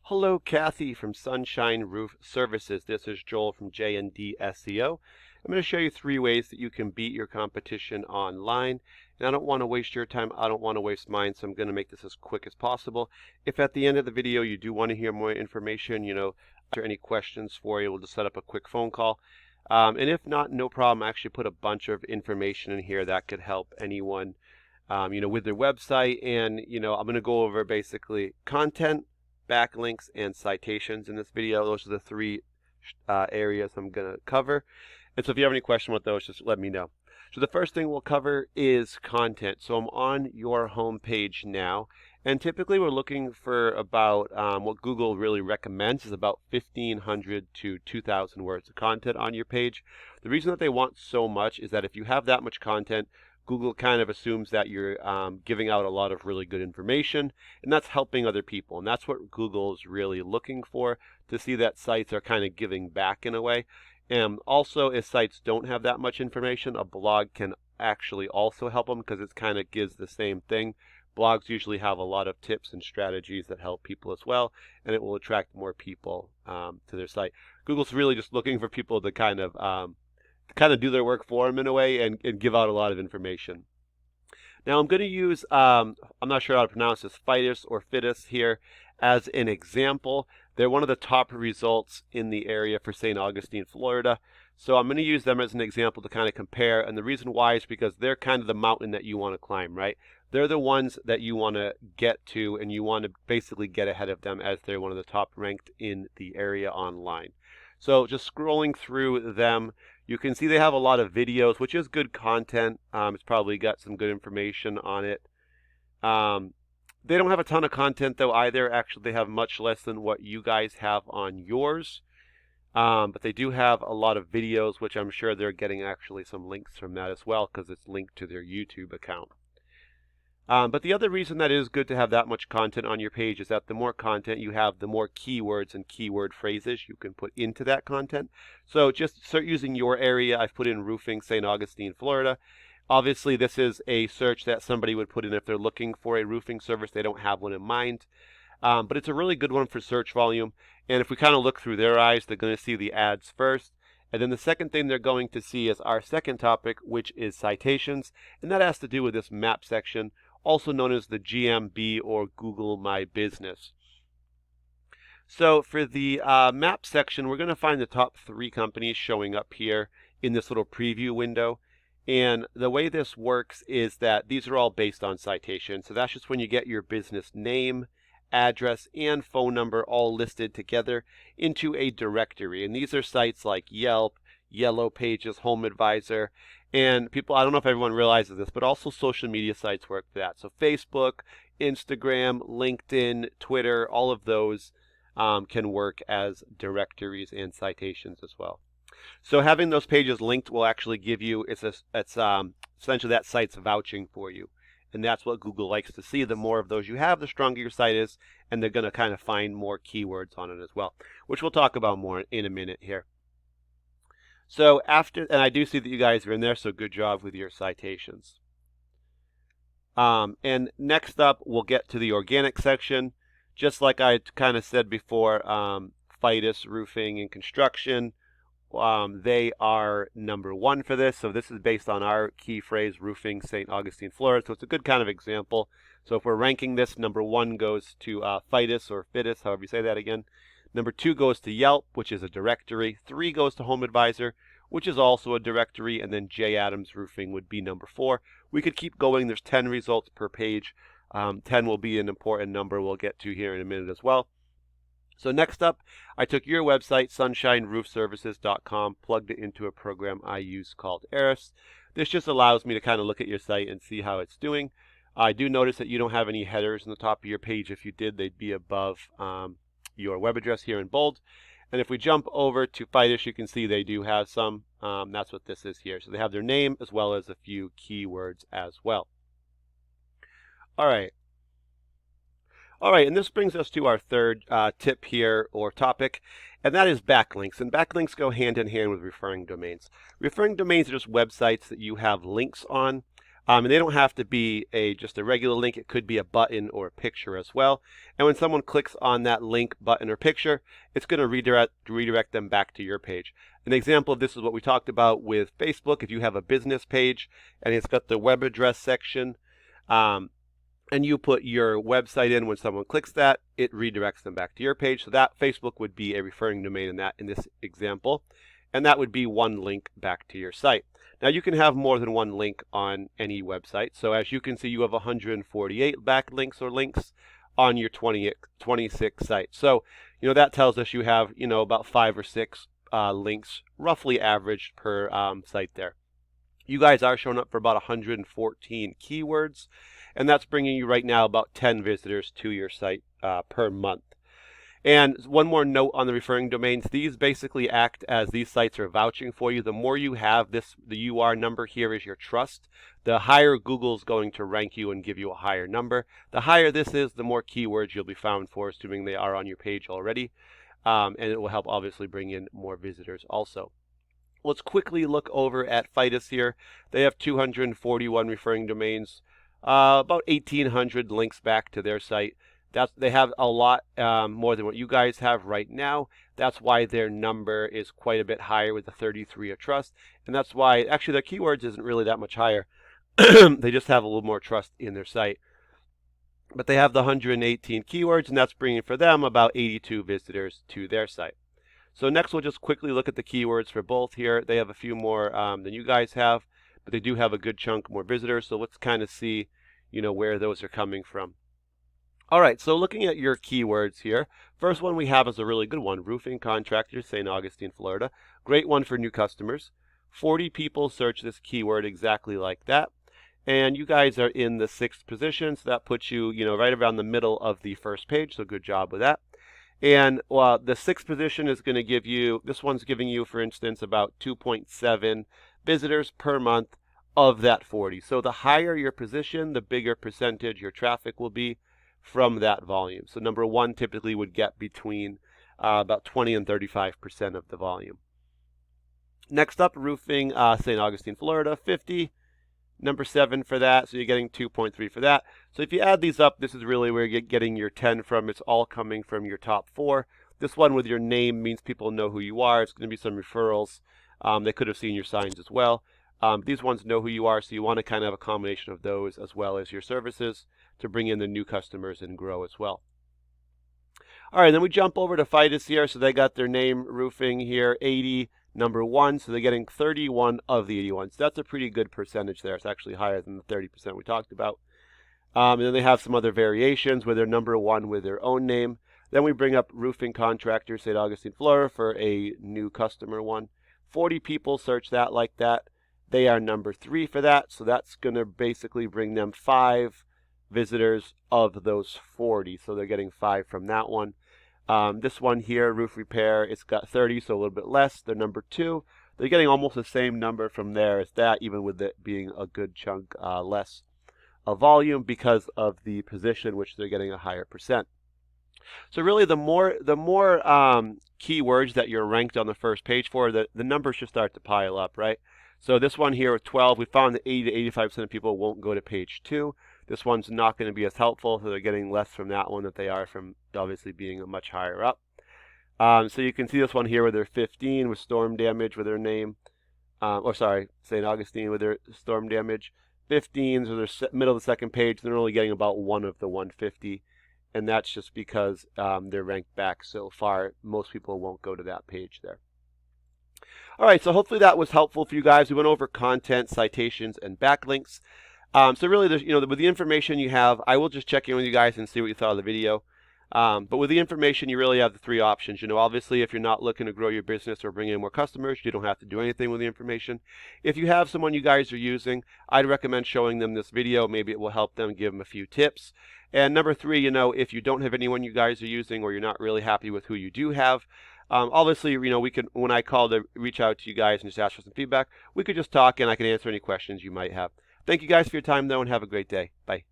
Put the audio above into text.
Hello, Cathy from Sunshine Roof Services. This is Joel from JND SEO. I'm going to show you 3 ways that you can beat your competition online. And I don't want to waste your time. I don't want to waste mine, so I'm going to make this as quick as possible. If at the end of the video you do want to hear more information, answer any questions for you, we'll just set up a quick phone call. And if not, no problem. I actually put a bunch of information in here that could help anyone, with their website. And, I'm going to go over basically content, backlinks, and citations in this video. Those are the 3 areas I'm going to cover. And so if you have any question with those, just let me know. So the first thing we'll cover is content. So I'm on your home page now, and typically we're looking for about what Google really recommends is about 1,500 to 2,000 words of content on your page. The reason that they want so much is that if you have that much content, Google kind of assumes that you're giving out a lot of really good information, and that's helping other people. And that's what Google is really looking for, to see that sites are kind of giving back in a way. And also, if sites don't have that much information, a blog can actually also help them, because it kind of gives the same thing. Blogs usually have a lot of tips and strategies that help people as well, and it will attract more people to their site. Google's really just looking for people to kind of do their work for them in a way, and give out a lot of information. Now I'm going to use, I'm not sure how to pronounce this, Fitus or Fitus here as an example. They're one of the top results in the area for St. Augustine, Florida. So I'm going to use them as an example to kind of compare. And the reason why is because they're kind of the mountain that you want to climb, right? They're the ones that you want to get to, and you want to basically get ahead of them, as they're one of the top ranked in the area online. So just scrolling through them, you can see they have a lot of videos, which is good content. It's probably got some good information on it. They don't have a ton of content though either. Actually, they have much less than what you guys have on yours. But they do have a lot of videos, which I'm sure they're getting actually some links from that as well, because it's linked to their YouTube account. But the other reason that it is good to have that much content on your page is that the more content you have, the more keywords and keyword phrases you can put into that content. So just start using your area. I've put in roofing, St. Augustine, Florida. Obviously, this is a search that somebody would put in if they're looking for a roofing service. They don't have one in mind. But it's a really good one for search volume. And if we kind of look through their eyes, they're going to see the ads first. And then the second thing they're going to see is our second topic, which is citations. And that has to do with this map section, also known as the GMB or Google My Business. So for the map section, we're going to find the top 3 companies showing up here in this little preview window. And the way this works is that these are all based on citation. So that's just when you get your business name, address, and phone number all listed together into a directory. And these are sites like Yelp, Yellow Pages, Home Advisor, and people, I don't know if everyone realizes this, but also social media sites work for that. So Facebook, Instagram, LinkedIn, Twitter, all of those can work as directories and citations as well. So having those pages linked will actually give you, it's essentially that site's vouching for you. And that's what Google likes to see. The more of those you have, the stronger your site is, and they're going to kind of find more keywords on it as well, which we'll talk about more in a minute here. So and I do see that you guys are in there, so good job with your citations. And next up, we'll get to the organic section. Just like I kind of said before, Fitus Roofing and Construction, they are number 1 for this. So this is based on our key phrase, roofing, St. Augustine, Florida. So it's a good kind of example. So if we're ranking this, number 1 goes to Fitus or Fitus, however you say that again. Number 2 goes to Yelp, which is a directory. 3 goes to Home Advisor, which is also a directory. And then J. Adams Roofing would be number 4. We could keep going. There's 10 results per page. 10 will be an important number we'll get to here in a minute as well. So next up, I took your website, sunshineroofservices.com, plugged it into a program I use called Eris. This just allows me to kind of look at your site and see how it's doing. I do notice that you don't have any headers in the top of your page. If you did, they'd be above your web address here in bold. And if we jump over to Fitus, you can see they do have some. That's what this is here. So they have their name as well as a few keywords as well. All right, and this brings us to our third tip here, or topic, and that is backlinks. And backlinks go hand in hand with referring domains. Referring domains are just websites that you have links on. And they don't have to be just a regular link. It could be a button or a picture as well. And when someone clicks on that link, button, or picture, it's going to redirect them back to your page. An example of this is what we talked about with Facebook. If you have a business page and it's got the web address section, and you put your website in, when someone clicks that, it redirects them back to your page. So that Facebook would be a referring domain in this example. And that would be one link back to your site. Now you can have more than one link on any website. So as you can see, you have 148 backlinks or links on your 26 sites. So, that tells us you have, about 5 or 6 links, roughly averaged per site there. You guys are showing up for about 114 keywords, and that's bringing you right now about 10 visitors to your site per month. And one more note on the referring domains. These basically act as these sites are vouching for you. The more you have the UR number here is your trust. The higher Google's going to rank you and give you a higher number. The higher this is, the more keywords you'll be found for, assuming they are on your page already. And it will help obviously bring in more visitors also. Let's quickly look over at Fidus here. They have 241 referring domains, about 1,800 links back to their site. They have a lot more than what you guys have right now. That's why their number is quite a bit higher with the 33 of trust. And that's why, actually, their keywords isn't really that much higher. They just have a little more trust in their site. But they have the 118 keywords, and that's bringing for them about 82 visitors to their site. So next, we'll just quickly look at the keywords for both here. They have a few more than you guys have, but they do have a good chunk more visitors. So let's kind of see, where those are coming from. All right, so looking at your keywords here, first one we have is a really good one, roofing contractor, St. Augustine, Florida. Great one for new customers. 40 people search this keyword exactly like that. And you guys are in the 6th position, so that puts you, right around the middle of the first page, so good job with that. And the 6th position is going to give you, this one's giving you, for instance, about 2.7 visitors per month of that 40. So the higher your position, the bigger percentage your traffic will be from that volume. So number 1 typically would get between about 20 and 35% of the volume. Next up, roofing, St. Augustine, Florida, 50. Number 7 for that, so you're getting 2.3 for that. So if you add these up, this is really where you're getting your 10 from. It's all coming from your top 4. This one with your name means people know who you are. It's going to be some referrals. They could have seen your signs as well. These ones know who you are, so you want to kind of have a combination of those as well as your services to bring in the new customers and grow as well. All right, then we jump over to Fidus here. So they got their name roofing here, 80, number 1. So they're getting 31 of the 81. So that's a pretty good percentage there. It's actually higher than the 30% we talked about. And then they have some other variations where they're number 1 with their own name. Then we bring up roofing contractor, St. Augustine, Florida, for a new customer one. 40 people search that like that. They are number 3 for that. So that's going to basically bring them 5 visitors of those 40. So they're getting 5 from that one. This one here, roof repair, it's got 30, so a little bit less. They're number 2. They're getting almost the same number from there as that, even with it being a good chunk less of volume because of the position, which they're getting a higher percent. So really, the more keywords that you're ranked on the first page for, the numbers should start to pile up, right? So this one here with 12, we found that 80 to 85% of people won't go to page 2. This one's not going to be as helpful, so they're getting less from that one than they are from obviously being much higher up. So you can see this one here where they're 15 with storm damage with their name. St. Augustine with their storm damage. 15, so they're middle of the second page. They're only getting about 1 of the 150. And that's just because they're ranked back so far. Most people won't go to that page there. All right, so hopefully that was helpful for you guys. We went over content, citations, and backlinks. So really, with the information you have, I will just check in with you guys and see what you thought of the video. But with the information, you really have the 3 options. Obviously, if you're not looking to grow your business or bring in more customers, you don't have to do anything with the information. If you have someone you guys are using, I'd recommend showing them this video. Maybe it will help them, give them a few tips. And number 3, if you don't have anyone you guys are using or you're not really happy with who you do have, obviously, we can, when I call to reach out to you guys and just ask for some feedback, we could just talk and I can answer any questions you might have. Thank you guys for your time, though, and have a great day. Bye.